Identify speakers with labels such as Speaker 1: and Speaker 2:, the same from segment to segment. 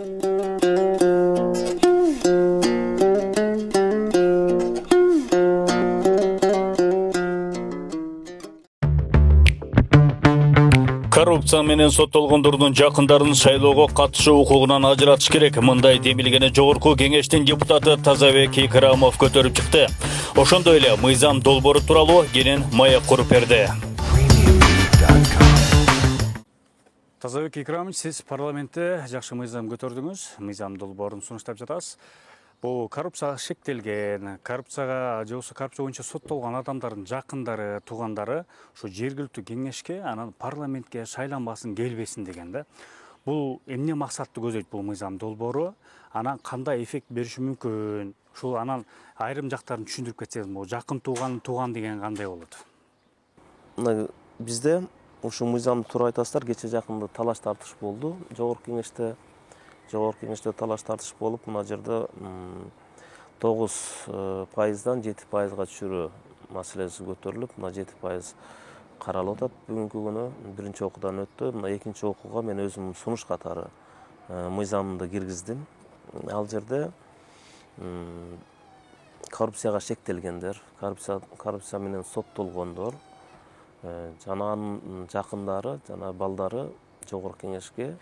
Speaker 1: Коррупция менен соттолгондордун жакындарын шайлоого катышуу укугунан ажыратыш керек. Мындай демилгени Жогорку Кеңештин депутаты Тазабек Икрамов көтөрүп чыкты. Ошондой эле мыйзам долбоору тууралуу кенен маек куруп берди. Тазабек Икрамович, сиз парламентте жакшы мыйзам көтөрдүңүз. Мыйзам долбоорун сунуштап жатасыз. Бул коррупцияга шектелген, коррупцияга же болбосо коррупция боюнча соттолгон адамдардын жакындары, туугандары ушу жергиликтүү кеңешке, анан парламентке шайланбасын, келбесин деген да. Бул эмне максатты көзөйт бул мыйзам долбоору? Анан кандай эффект бериши мүмкүн? Ушул анан айрым жактарын түшүндүрүп кетсеңиз, бул жакын туган деген кандай болот?
Speaker 2: Мына бизде ушул мыйзамды туура айтасыздар, кече жакында талаш тартыш болду. Жогорку кеңеште талаш тартыш болуп, мына жерде 9%дан 7%га түшүрүү маселеси көтөрүлүп, мына 7% каралып атат бүгүнкү күнү. Биринчи окуудан өттү. Мына экинчи окууга мен өзүм сунуш катары мыйзамды киргиздим. Ал жерде коррупцияга шектелгендер, коррупция менен соттолгондор жана анын жакындары, жана балдары Жогорку Кеңешке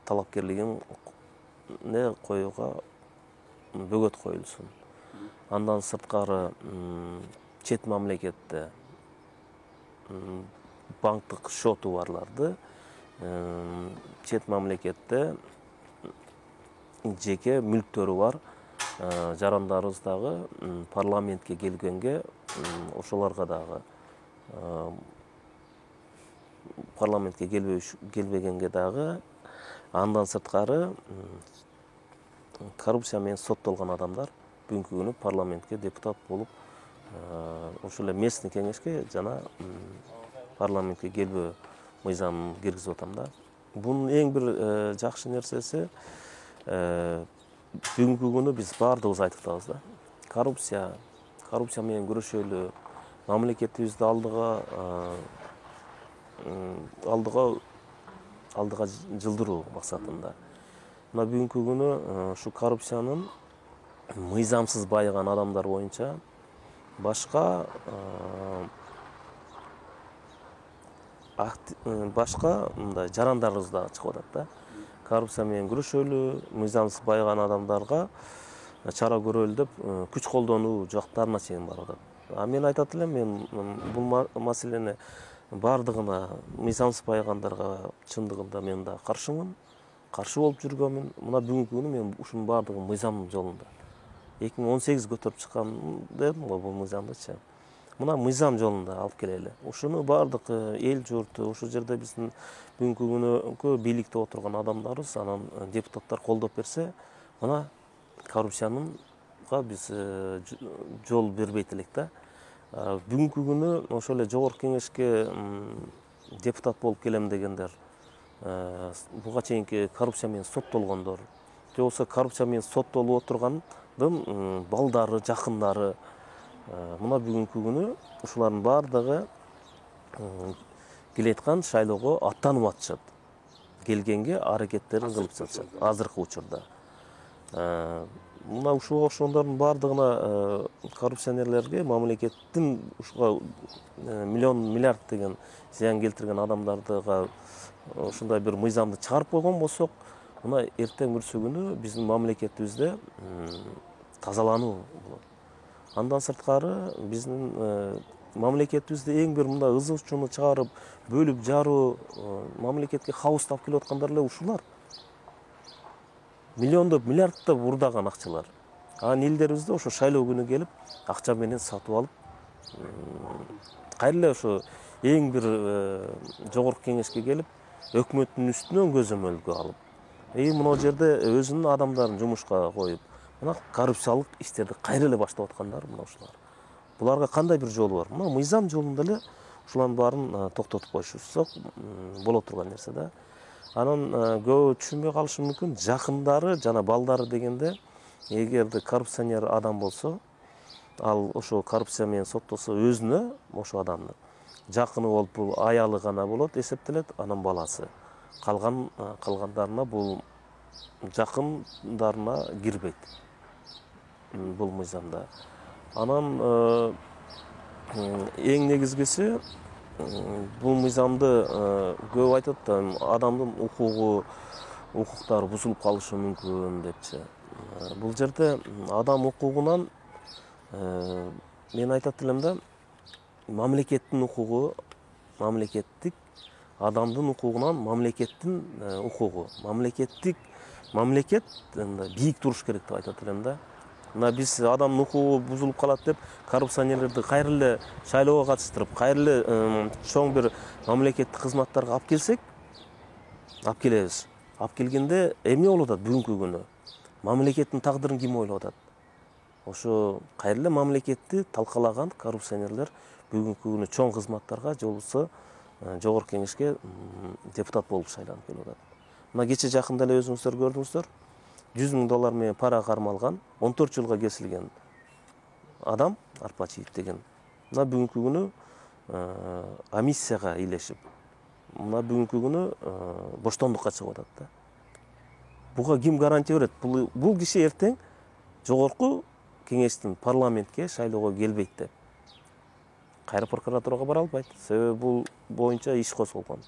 Speaker 2: талапкерлигин коюуга бөгөт коюлсун. Андан сырткары чет мамлекетте банктык счету барларды, чет мамлекетте жеке мүлктөрү бар жарандарыбыз дагы парламентке келгенге, ошолорго дагы парламентке келбегенге дагы, андан сырткары коррупция менен соттолгон адамдар бүгүнкү күнү парламентке депутат болуп, ошол эле местный кеңешке жана парламентке келбөө мыйзамын киргизип атам да. Бунун эң бир жакшы нерсеси, бүгүнкү күнү биз баардыгыбыз айтып атабыз да. Коррупция менен күрөшөлү, мамлекетибизди алдыга жылдыруу максатында. Мына бүгүнкү күнү ушу коррупциянын мыйзамсыз байыган адамдар боюнча башка мындай жарандарыбыз да чыгып атат да. Коррупция менен күрөшөлү, мыйзамсыз байыган адамдарга чара көрөлү деп күч колдонуу жактарына чейин барып атат. Мен айтат элем, мен бул маселени бардыгына, мыйзамсыз байыгандарга чындыгында мен да каршымын, каршы болуп жүргөнмүн. Мына бүгүнкү күнү мен ушунун бардыгы мыйзам жолунда. 2018 көтөрүп чыккан дедим го бул мыйзамдычы. Мына мыйзам жолунда алып келели. Ушуну бардык эл журт, ушул жерде биздин бүгүнкү күнү бийликте отурган адамдарыбыз, анан депутаттар колдоп берсе, мына коррупциянынга биз жол бербейт элек да. Бүгүнкү күнү ошол эле Жогорку Кеңешке депутат болуп келем дегендер, буга чейинки коррупция менен соттолгондор, же болбосо коррупция менен соттолуп отургандын балдары, жакындары, мына бүгүнкү күнү ушулардын бардыгы келаткан шайлоого аттанып атышат. Келгенге аракеттерин кылып жатышат азыркы учурда. Мына ушуга ошондордун бардыгына, коррупционерлерге, мамлекеттин ушуга миллиард деген зыян келтирген адамдардыга ушундай бир мыйзамды чыгарып койгон болсок, мына эртең бүрсү күнү биздин мамлекетибизде тазалануу болот. Андан сырткары биздин мамлекетибизде эң бир мындай ызы-чууну чыгарып, бөлүп жаруу, мамлекетке хаос таап келип аткандар эле ушулар. Миллиондоп, миллиардтап урдаган акчалар. Анан элдерибизде ошо шайлоо күнү келип, акча менен сатып алып, кайра эле ошо эң бир Жогорку Кеңешке келип, өкмөттүн үстүнөн көзөмөлгө алып, мына жерде өзүнүн адамдарын жумушка коюп, мына коррупциялык иштерди кайра эле баштап аткандар мына ушулар. Буларга кандай бир жолу бар? Мына мыйзам жолунда эле ушулардын баарын токтотуп коюшсак боло турган нерсе да. Анан көбү түшүнбөй калышы мүмкүн, жакындары жана балдары дегенде, эгерде коррупционер адам болсо, ал ошо коррупция менен соттолсо өзүнө, ошо адамдын жакыны болуп, бул аялы гана болот, эсептелет, анан баласы. калгандарына бул жакындарына кирбейт бул мыйзамда. Анан эң негизгиси бул мыйзамды көп айтат да адамдын укуктары бузулуп калышы мүмкүн депчи. Бул жерде адам укугунан мен айтат элем да мамлекеттин укугу, мамлекеттик адамдын укугунан мамлекеттин укугу. Мамлекет бийик туруш керек деп айтат элем да. Мына биз адамдын укугу бузулуп калат деп коррупционерлерди кайра эле шайлоого катыштырып, кайра эле чоң бир мамлекеттик кызматтарга алып келсек, алып келебиз. Алып келгенде эмне болуп атат бүгүнкү күнү? Мамлекеттин тагдырын ким ойлоп атат? Ошо кайра эле мамлекетти талкалаган коррупционерлер бүгүнкү күнү чоң кызматтарга же болбосо жогорку кеңешке депутат болуп шайланып келип атат. Мына кече жакында эле өзүңүздөр көрдүңүздөр. $100,000 менен пара кармалган, 14 жылга кесилген адам, Арпачиев деген. Мына бүгүнкү күнү амиссияга илешип, мына бүгүнкү күнү боштондукка чыгып атат да. Буга ким гарантия берет? Бул киши эртең жогорку кеңештин парламентке шайлоого келбейт деп. Кайра прокуратурага бара албайт. Себеби бул боюнча иш козголгон.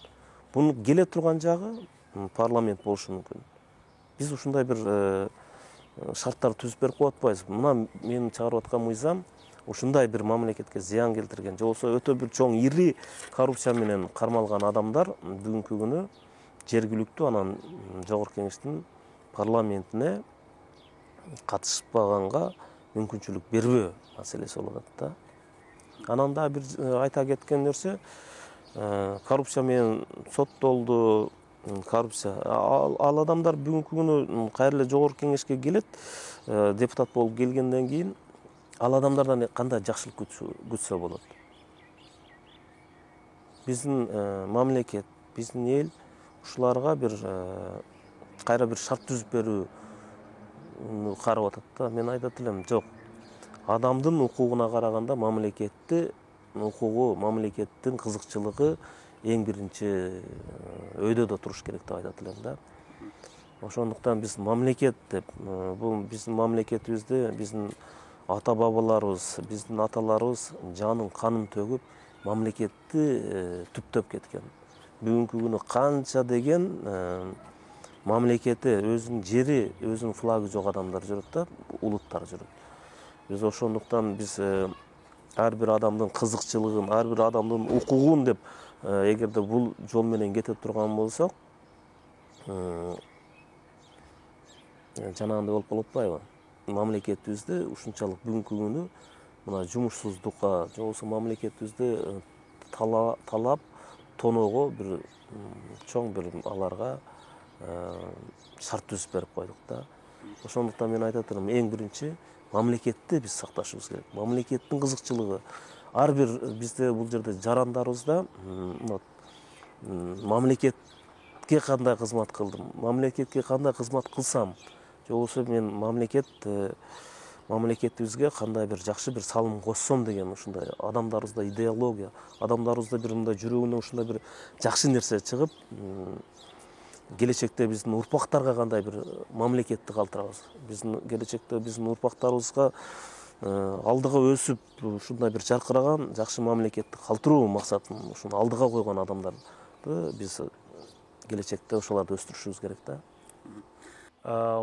Speaker 2: Буну келе турган жагы парламент болушу мүмкүн. Биз ушундай бир шарттар түзүп берип коюп атпайбызбы? Мына менин чыгарып аткан мыйзам ушундай бир мамлекетке зыян келтирген, же болбосо өтө бир чоң ири коррупция менен кармалган адамдар бүгүнкү күнү жергиликтүү анан жогорку кеңештин парламентине катышпаганга мүмкүнчүлүк бербөө маселеси болуп атат да. Анан да бир айта кеткен нерсе, коррупция менен соттолду, коррупция. Ал адамдар бүгүнкү күнү кайра эле жогорку кеңешке келет, депутат болуп келгенден кийин ал адамдардан кандай жакшылык күтсө болот? Биздин мамлекет, биздин эл ушуларга бир кайра бир шарт түзүп берүүнү карап атат да. Мен айтат элем, жок. Адамдын укугуна караганда мамлекеттин укугу, мамлекеттин кызыкчылыгы эң биринчи өйдөдө туруш керек деп айтат элем да. Ошондуктан биз мамлекет деп, бул биздин мамлекетибизди биздин ата бабаларыбыз, биздин аталарыбыз жанын канын төгүп мамлекетти түптөп кеткен. Бүгүнкү күнү канча деген мамлекети, өзүнүн жери, өзүнүн флагы жок адамдар жүрөт да, улуттар жүрөт. Биз ошондуктан биз ар бир адамдын кызыкчылыгын, ар бир адамдын укугун деп эгерде бул жол менен кете турган болсок, жанагындай болуп калып атпайбы? Мамлекетибизди ушунчалык бүгүнкү күнү мына жумушсуздукка, же болбосо мамлекетибизди талап тоноого бир чоң бир аларга шарт түзүп берип койдук да. Ошондуктан мен айтат элем, эң биринчи мамлекетти биз сакташыбыз керек. Мамлекеттин кызыкчылыгы. Ар бир бизде бул жерде жарандарыбызда мамлекетке кандай кызмат кылдым, мамлекетке кандай кызмат кылсам, же болбосо мен мамлекетибизге кандай бир жакшы бир салым кошсом деген ушундай адамдарыбызда идеология, адамдарыбызда бир мындай жүрөгүнө ушундай бир жакшы нерсе чыгып, келечекте биздин урпактарга кандай бир мамлекетти калтырабыз. Биздин келечекте биздин урпактарыбызга алдыга өсүп, ушундай бир жаркыраган жакшы мамлекетти калтыруу максатын ушуну алдыга койгон адамдарды биз келечекте ошолорду өстүрүшүбүз керек да.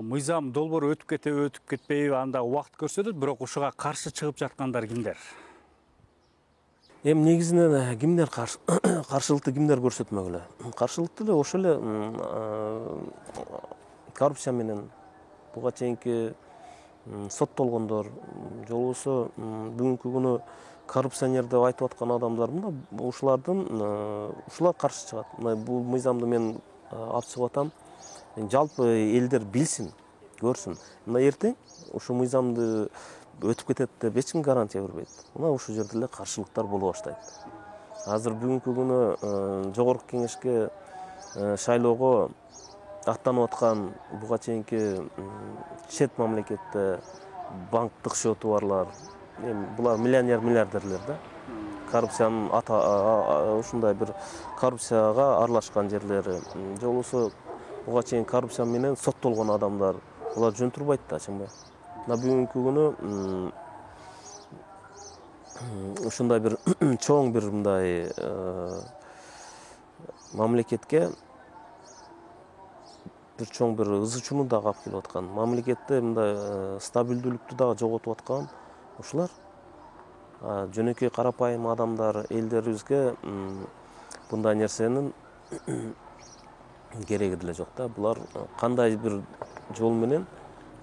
Speaker 1: Мыйзам долбоору өтүп кетпейби, анда убакыт көрсөтөт, бирок ушуга каршы чыгып жаткандар кимдер?
Speaker 2: Эми негизинен кимдер каршылыкты кимдер көрсөтмөгүлө? Каршылыкты эле ошол эле коррупция менен буга чейинки соттолгондор, же болбосо бүгүнкү күнү коррупционер деп айтып аткан адамдар мына ушулар каршы чыгат. Мына бул мыйзамды мен алып чыгып атам. Жалпы элдер билсин, көрсүн. Мына эртең ушу мыйзамды өтүп кетет деп эч ким гарантия бербейт. Мына ушул жерде эле каршылыктар боло баштайт. Азыр бүгүнкү күнү жогорку кеңешке шайлоого аттанып аткан буга чейинки чет мамлекетте банктык счету барлар, булар миллионер, миллиардерлер да. коррупциянын ушундай бир коррупцияга аралашкан жерлери же болбосо буга чейин коррупция менен соттолгон адамдар булар жөн турбайт да, чынбы. Мына бүгүнкү күнү ушундай бир чоң бир мындай мамлекетке бир чоң бир ызы чууну дагы алып келип аткан, мамлекетте мындай стабилдүүлүктү дагы жоготуп аткан ушулар. Жөнөкөй карапайым адамдар, элдерибизге мындай нерсенин кереги деле жок да. Булар кандай бир жол менен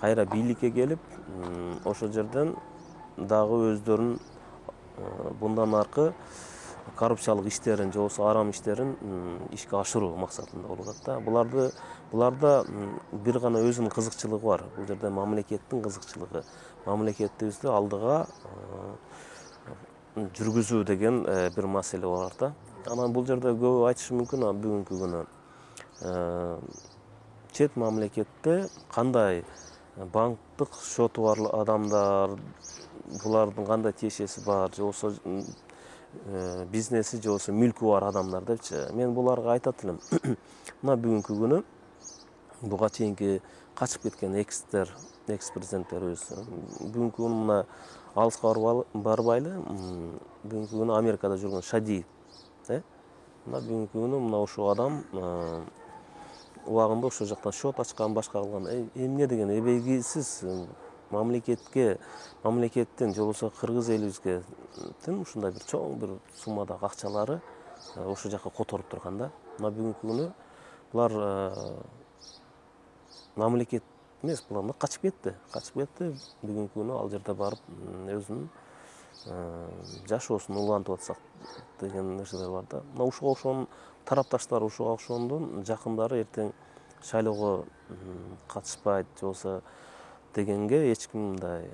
Speaker 2: кайра бийликке келип, ошол жерден дагы өздөрүнүн bundan аркы коррупциялык иштерин же болбосо арам иштерин ишке ашыруу максатында болуп атат да. Буларда бир гана өзүнүн кызыкчылыгы бар. Бул жерде мамлекеттин кызыкчылыгы. Мамлекетибизди алдыга жүргүзүү деген бир маселе бар да. Анан бул жерде көп айтышы мүмкүн, бүгүнкү күнү чет мамлекетте кандай банктык счету бар адамдар, булардын кандай тиешеси бар, же болбосо бизнеси же болбосо мүлкү бар адамдар депчи. Мен буларга айтат элем. Мына бүгүнкү күнү буга чейинки качып кеткен экс-президенттерибиз бүгүнкү күнү мына алыска барбайлы, бүгүнкү күнү Америкада жүргөн Шадиев, мына бүгүнкү күнү мына ушул адам убагында ошол жактан счет ачкан, башка кылган. Эмне деген эбегисиз мамлекеттин же болбосо кыргыз элибизге ушундай бир чоң бир суммадагы акчалары ошол жака которуп турган да. Мына бүгүнкү күнү булар мамлекет эмес, булар качып кетти. Бүгүнкү күнү ал жерде барып өзүнүн жашоосун улантып атсак деген нерселер бар да. Мына ушуга окшогон тарапташтар, ушуга окшогондун жакындары эртең шайлоого катышпайт же болбосо дегенге эч ким мындай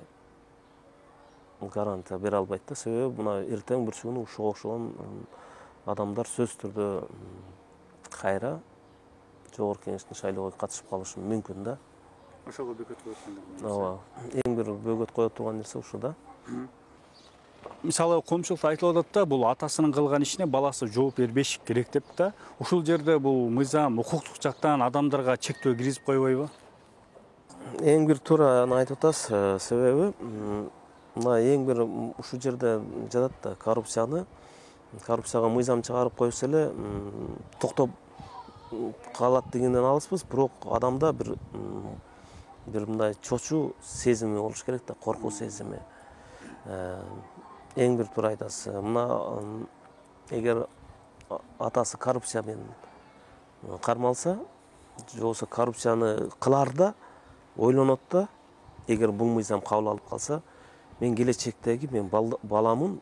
Speaker 2: гарантия бере албайт да. Себеби мына эртең бир күнү ушуга окшогон адамдар сөзсүз түрдө кайра жогорку кеңештин шайлоого катышып калышы мүмкүн да.
Speaker 1: Ошого бөгөт коюп атканда.
Speaker 2: Ооба. Эң бир бөгөт кое турган нерсе ушу да.
Speaker 1: Мисалы коомчулукта айтылып атат да, бул атасынын кылган ишине баласы жооп бербеш керек деп да. Ушул жерде бул мыйзам укуктук жактан адамдарга чектөө киргизип койбойбу?
Speaker 2: Эң бир туураны айтып атасыз. Себеби мына эң бир ушул жерде жатат да, коррупцияга мыйзам чыгарып койсо эле токтоп калат дегенден алыспыз, бирок адамда бир мындай чочуу сезими болуш керек да, коркуу сезими. Эң бир туура айтасыз. Мына эгер атасы коррупция менен кармалса, же болбосо коррупцияны кылар да, ойлонот да, эгер бул мыйзам кабыл алып калса, мен келечектеги мен баламын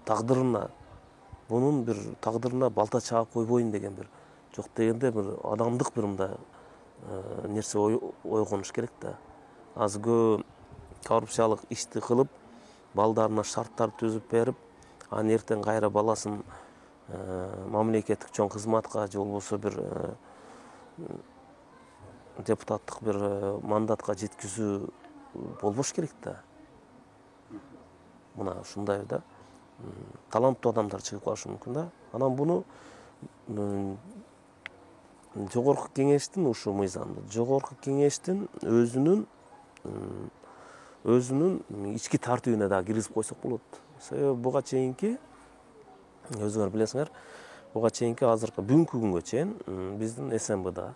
Speaker 2: тагдырына, бунун бир тагдырына балта чаап койбойм деген бир жок дегенде бир адамдык бир мындай нерсе ойгонуш керек да. Азыр көп коррупциялык ишти кылып, балдарына шарттар түзүп берип, анан эртең кайра баласын мамлекеттик чоң кызматка же болбосо бир депутаттык бир мандатка жеткизүү болбош керек да. Мына ушундай да, таланттуу адамдар чыгып калышы мүмкүн да. Анан буну жогорку кеңештин ушу мыйзамды, жогорку кеңештин өзүнүн ички тартибине да киргизип койсок болот. Себеби буга чейинки өзүңөр билесиңер, буга чейинки азыркы бүгүнкү күнгө чейин биздин СМБга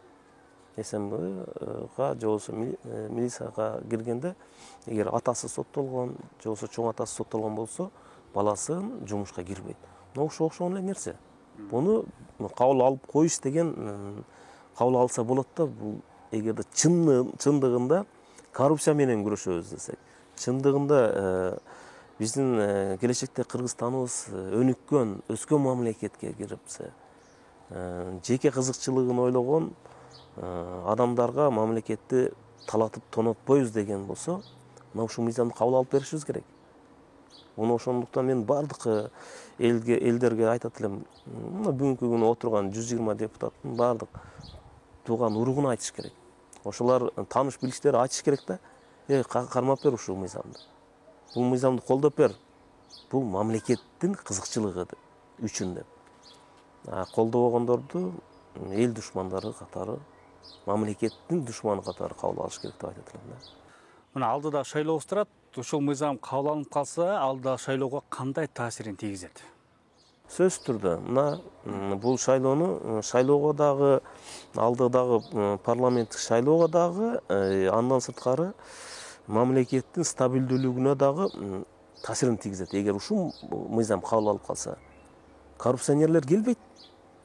Speaker 2: же болбосо милицияга киргенде, эгер атасы соттолгон же болбосо чоң атасы соттолгон болсо, баласын жумушка кирбейт. Мына ушуга окшогон эле нерсе. Буну кабыл алып коюш деген кабыл алса болот да. Бул эгерде чындыгында коррупция менен күрөшөбүз десек, чындыгында биздин келечекте Кыргызстаныбыз өнүккөн, өскөн мамлекетке кирипсе, жеке кызыкчылыгын ойлогон адамдарга мамлекетти талатып тонотпойбуз деген болсо, мына ушул мыйзамды кабыл алып беришибиз керек. Муну ошондуктан мен бардык элдерге айтат элем, мына бүгүнкү күнү отурган 120 депутаттын бардык тууган уругуна айтыш керек. Ошолар тааныш билиштери айтыш керек да. Кармап бер ушул мыйзамды. Бул мыйзамды колдоп бер. бул мамлекеттин кызыкчылыгы үчүн деп. Колдобогондорду эл душмандары катары, мамлекеттин душманы катары кабыл алыш керек деп айтат элем да.
Speaker 1: Мына алдыда шайлообуз турат. Ушул мыйзам кабыл алынып калса, алдыда шайлоого кандай таасирин тийгизет?
Speaker 2: Сөзсүз түрдө мына бул шайлоого дагы, алдыдагы парламенттик шайлоого дагы, андан сырткары мамлекеттин стабилдүүлүгүнө дагы таасирин тийгизет. Эгер ушул мыйзам кабыл алып калса, коррупционерлер келбейт.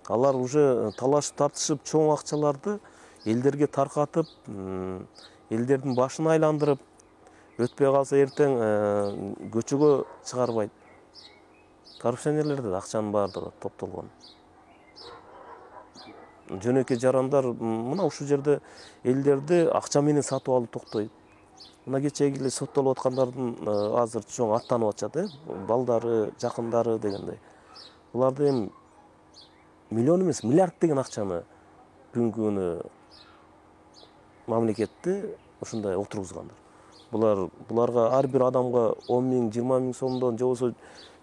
Speaker 2: Алар уже талашып тартышып чоң акчаларды элдерге таркатып, элдердин башын айландырып, өтпөй калса эртең көчөгө чыгарбайт. Коррупционерлерде акчанын баардыгы топтолгон. Жөнөкөй жарандар мына ушул жерде элдерди акча менен сатып алып токтойт. Мына кечеги эле соттолуп аткандардын азыр чоң аттанып атышат, балдары, жакындары дегендей. Буларды эми миллион эмес, миллиард деген акчаны бүгүнкү күнү мамлекетти ушундай отургузгандар. Буларга ар бир адамга 10 миң, 20 миң сомдон, же болбосо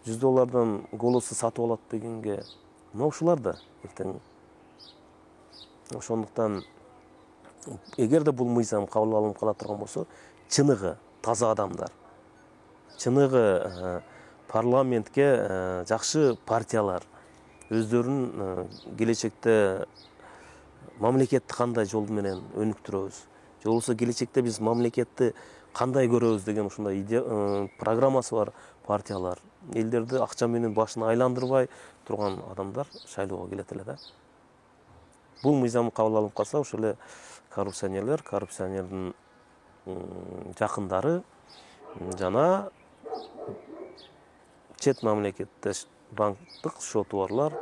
Speaker 2: $100 голосу сатып алат дегенге, мына ушулар да эртең. Ошондуктан эгерде бул мыйзам кабыл алынып кала турган болсо, чыныгы таза адамдар, чыныгы парламентке жакшы партиялар өздөрүнүн келечекте мамлекетти кандай жол менен өнүктүрөбүз, же болбосо келечекте биз мамлекетти кандай көрөбүз деген ушундай программасы бар партиялар, элдерди акча менен башын айландырбай турган адамдар шайлоого келет эле да. Бул мыйзам кабыл алынып калса, ошол эле коррупционерлер, коррупционердин жакындары жана чет мамлекетте банктык шоту барлар,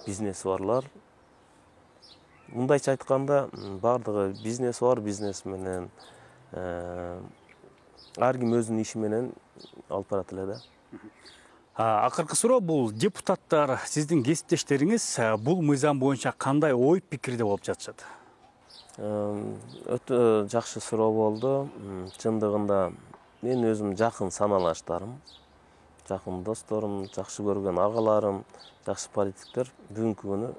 Speaker 2: бизнеси барлар. Мындайча айтканда, бардыгы бизнеси бар, бизнес менен ар ким өзүнүн иши менен алып барат эле да.
Speaker 1: Акыркы суроо бул: депутаттар, сиздин кесиптештериңиз бул мыйзам боюнча кандай ой пикирде болуп жатышат?
Speaker 2: Өтө жакшы суроо болду. Чындыгында мен өзүм жакын саналаштарым, жакын досторум, жакшы көргөн агаларым, жакшы политиктер бүгүнкү күнү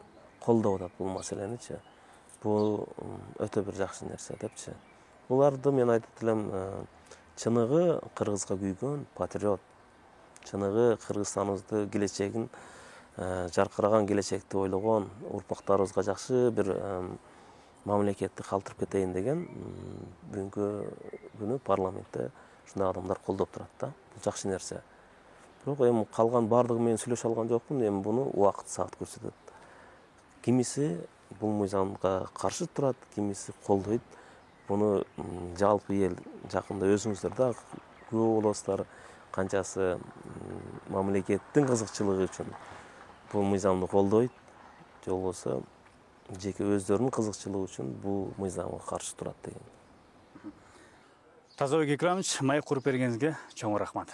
Speaker 2: колдоп атат бул маселеничи. Бул өтө бир жакшы нерсе депчи. Буларды мен айтат элем, чыныгы кыргызга күйгөн патриот, чыныгы Кыргызстаныбызды келечегин, жаркыраган келечекти ойлогон, урпактарыбызга жакшы бир мамлекетти калтырып кетейин деген бүгүнкү күнү парламентте ушундай адамдар колдоп турат да. Бул жакшы нерсе. Бирок эми калган бардыгы менен сүйлөшө алган жокмун. Эми буну убакыт саат көрсөтөт. Кимиси бул мыйзамга каршы турат, кимиси колдойт. Буну жалпы эл жакында өзүңүздөр да күбө болосуздар, канчасы мамлекеттин кызыкчылыгы үчүн бул мыйзамды колдойт, же болбосо жеке өздөрүнүн кызыкчылыгы үчүн бул мыйзамга каршы турат деген.
Speaker 1: Тазабек Экрамович, маек куруп бергениңизге чоң рахмат.